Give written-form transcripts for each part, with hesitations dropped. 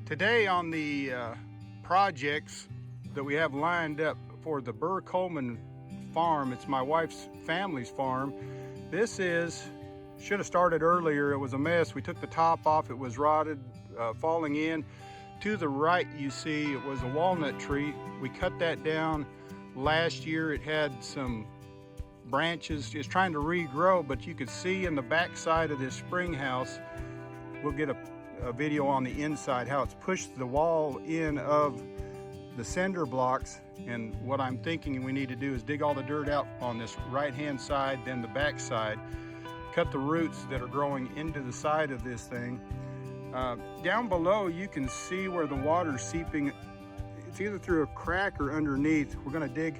Today on the projects that we have lined up for the Burr Coleman farm, it's my wife's family's farm. This should have started earlier. It was a mess. We took the top off. It was rotted, falling in. To the right, you see, it was a walnut tree. We cut that down last year. It had some branches, it's trying to regrow, but you could see in the back side of this spring house, we'll get a video on the inside, how it's pushed the wall in of the cinder blocks. And what I'm thinking we need to do is dig all the dirt out on this right hand side, then the back side, cut the roots that are growing into the side of this thing. Down below you can see where the water's seeping. It's either through a crack or underneath. We're going to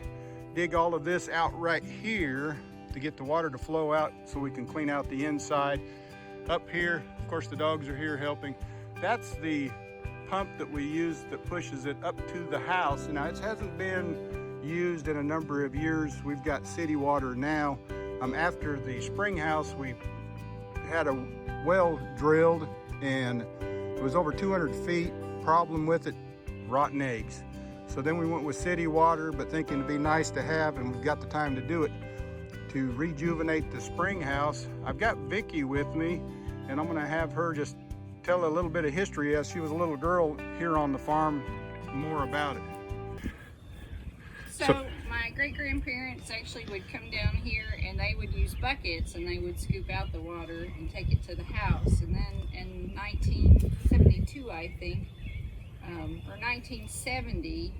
dig all of this out right here to get the water to flow out so we can clean out the inside. Up here, of course, the dogs are here helping. That's the pump that we use that pushes it up to the house. Now, it hasn't been used in a number of years. We've got city water now. After the spring house, we had a well drilled and it was over 200 feet. Problem with it, rotten eggs. So then we went with city water, but thinking it'd be nice to have, and we've got the time to do it, to rejuvenate the spring house. I've got Vicky with me, and I'm gonna have her just tell a little bit of history as she was a little girl here on the farm, more about it. So my great-grandparents actually would come down here and they would use buckets and they would scoop out the water and take it to the house. And then in 1972, I think, or 1970,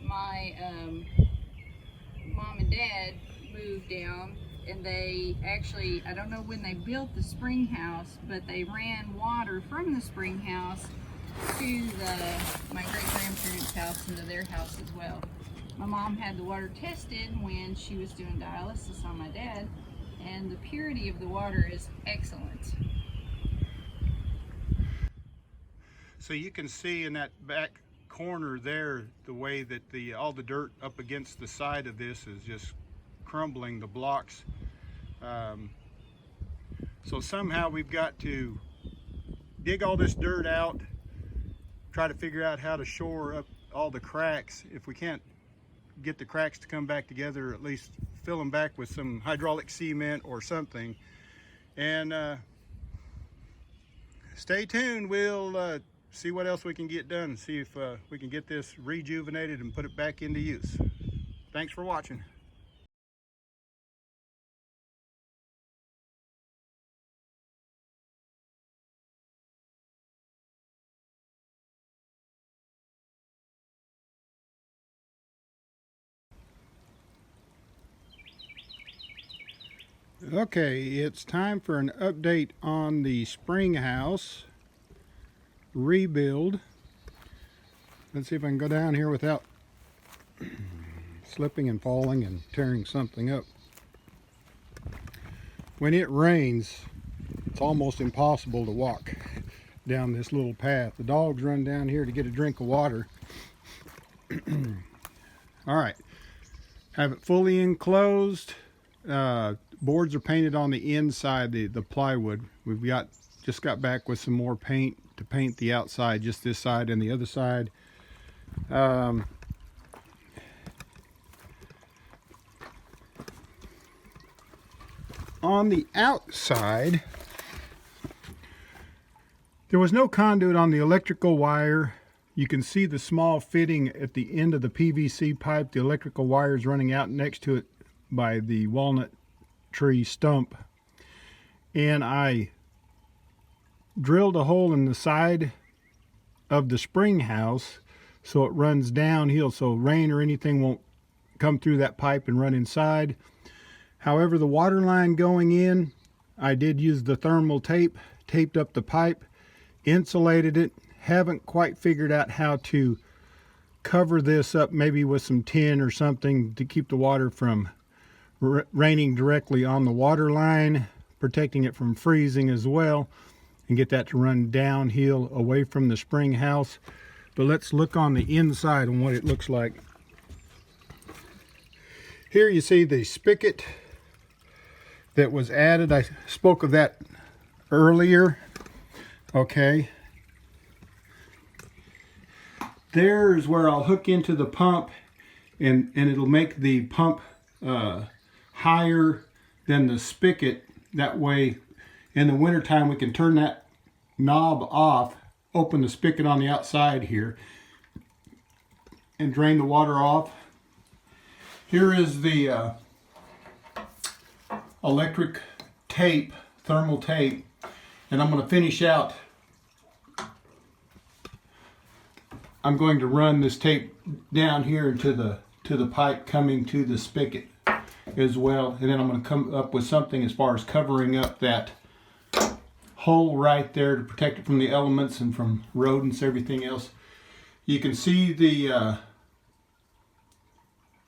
my mom and dad moved down, and they actually, I don't know when they built the spring house, but they ran water from the spring house to my great-grandparents' house and to their house as well. My mom had the water tested when she was doing dialysis on my dad, and the purity of the water is excellent. So you can see in that back corner there, the way that all the dirt up against the side of this is just crumbling the blocks. So somehow we've got to dig all this dirt out, try to figure out how to shore up all the cracks. If we can't get the cracks to come back together, at least fill them back with some hydraulic cement or something. And stay tuned. We'll see what else we can get done, see if we can get this rejuvenated and put it back into use. Thanks for watching. Okay, it's time for an update on the spring house rebuild. Let's see if I can go down here without slipping and falling and tearing something up. When it rains, it's almost impossible to walk down this little path. The dogs run down here to get a drink of water. All right, have it fully enclosed. Boards are painted on the inside, the plywood. We've just got back with some more paint to paint the outside, just this side and the other side. On the outside, there was no conduit on the electrical wire. You can see the small fitting at the end of the PVC pipe. The electrical wire is running out next to it by the walnut tree stump. And I drilled a hole in the side of the spring house so it runs downhill, so rain or anything won't come through that pipe and run inside. However, the water line going in, I did use the thermal tape, taped up the pipe, insulated it. Haven't quite figured out how to cover this up, maybe with some tin or something to keep the water from raining directly on the water line, protecting it from freezing as well, and get that to run downhill away from the spring house. But let's look on the inside and what it looks like. Here you see the spigot that was added. I spoke of that earlier. Okay. There's where I'll hook into the pump, and it'll make the pump higher than the spigot. That way in the wintertime we can turn that knob off, open the spigot on the outside here, and drain the water off. Here is the electric tape, thermal tape, and I'm going to finish out. I'm going to run this tape down here to the pipe coming to the spigot as well, and then I'm going to come up with something as far as covering up that hole right there to protect it from the elements and from rodents, everything else. You can see the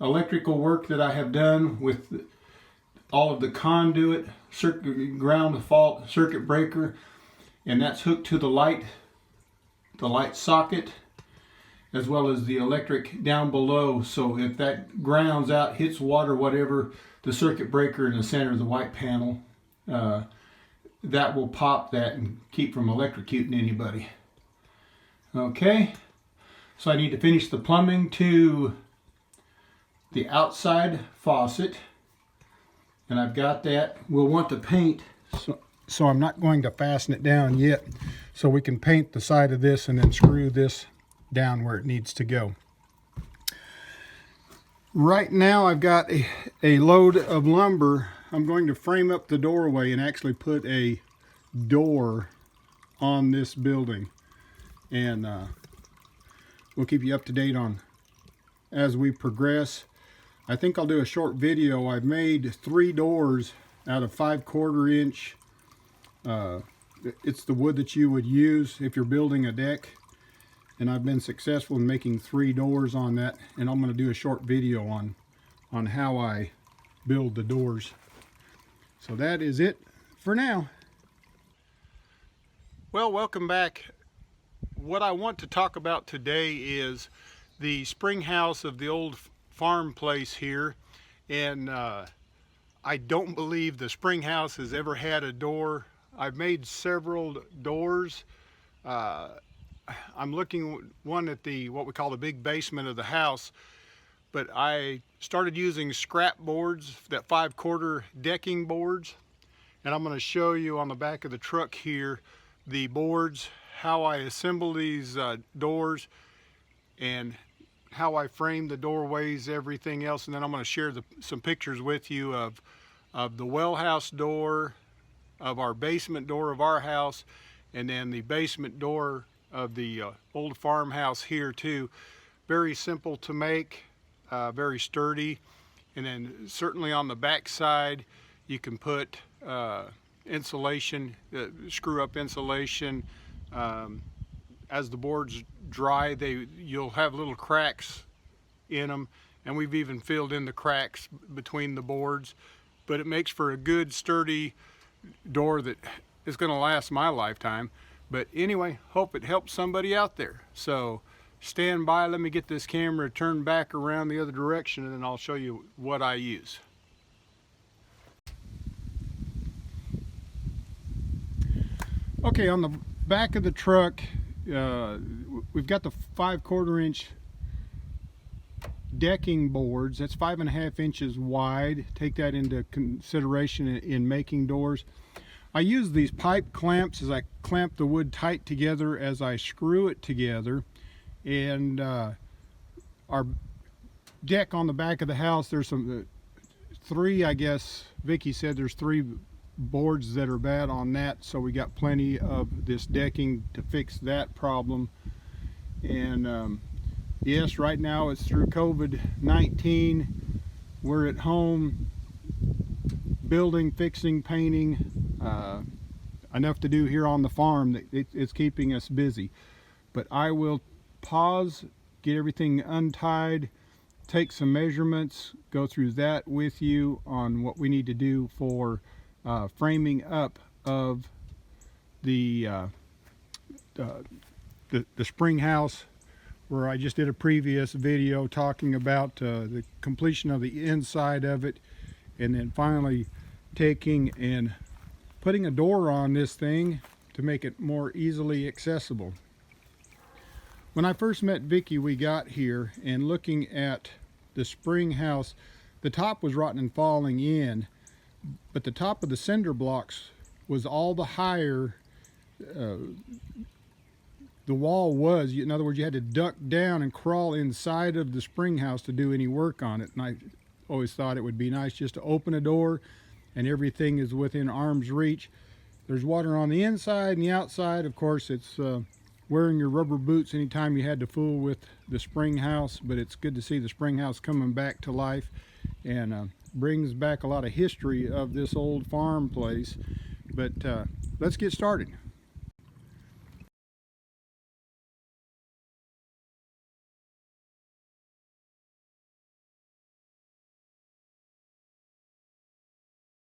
electrical work that I have done with all of the conduit, ground fault circuit breaker, and that's hooked to the light socket, as well as the electric down below. So if that grounds out, hits water, whatever, the circuit breaker in the center of the white panel, that will pop that and keep from electrocuting anybody. Okay, so I need to finish the plumbing to the outside faucet, and I've got that. We'll want to paint, so I'm not going to fasten it down yet, so we can paint the side of this and then screw this down where it needs to go. Right now I've got a load of lumber. I'm going to frame up the doorway and actually put a door on this building, and we'll keep you up to date on as we progress. I think I'll do a short video. I've made 3 doors out of 5/4 inch. It's the wood that you would use if you're building a deck, and I've been successful in making 3 doors on that, and I'm going to do a short video on how I build the doors. So that is it for now. Well, welcome back. What I want to talk about today is the spring house of the old farm place here, and I don't believe the spring house has ever had a door. I've made several doors. I'm looking one at the what we call the big basement of the house, but I started using scrap boards, that 5/4 decking boards, and I'm going to show you on the back of the truck here the boards, how I assemble these doors, and how I frame the doorways, everything else. And then I'm going to share some pictures with you of the well house door, of our basement door of our house, and then the basement door of the old farmhouse here too. Very simple to make, very sturdy. And then certainly on the back side you can put insulation, screw up insulation. As the boards dry, you'll have little cracks in them, and we've even filled in the cracks between the boards, but it makes for a good sturdy door that is going to last my lifetime. But anyway, hope it helps somebody out there. So stand by, let me get this camera turned back around the other direction, and then I'll show you what I use. Okay, on the back of the truck, we've got the 5/4 inch decking boards. That's 5.5 inches wide. Take that into consideration in making doors. I use these pipe clamps as I clamp the wood tight together as I screw it together. And our deck on the back of the house, there's some 3, I guess Vicky said there's 3 boards that are bad on that, so we got plenty of this decking to fix that problem. And yes, right now it's through COVID-19. We're at home building, fixing, painting, enough to do here on the farm that it's keeping us busy. But I will pause, get everything untied, take some measurements, go through that with you on what we need to do for framing up of the spring house, where I just did a previous video talking about the completion of the inside of it, and then finally taking and putting a door on this thing to make it more easily accessible. When I first met Vicki, we got here, and looking at the spring house, the top was rotten and falling in, but the top of the cinder blocks was all the higher the wall was. In other words, you had to duck down and crawl inside of the spring house to do any work on it. And I always thought it would be nice just to open a door and everything is within arm's reach. There's water on the inside and the outside. Of course, it's wearing your rubber boots anytime you had to fool with the spring house, but it's good to see the spring house coming back to life, and brings back a lot of history of this old farm place. But let's get started.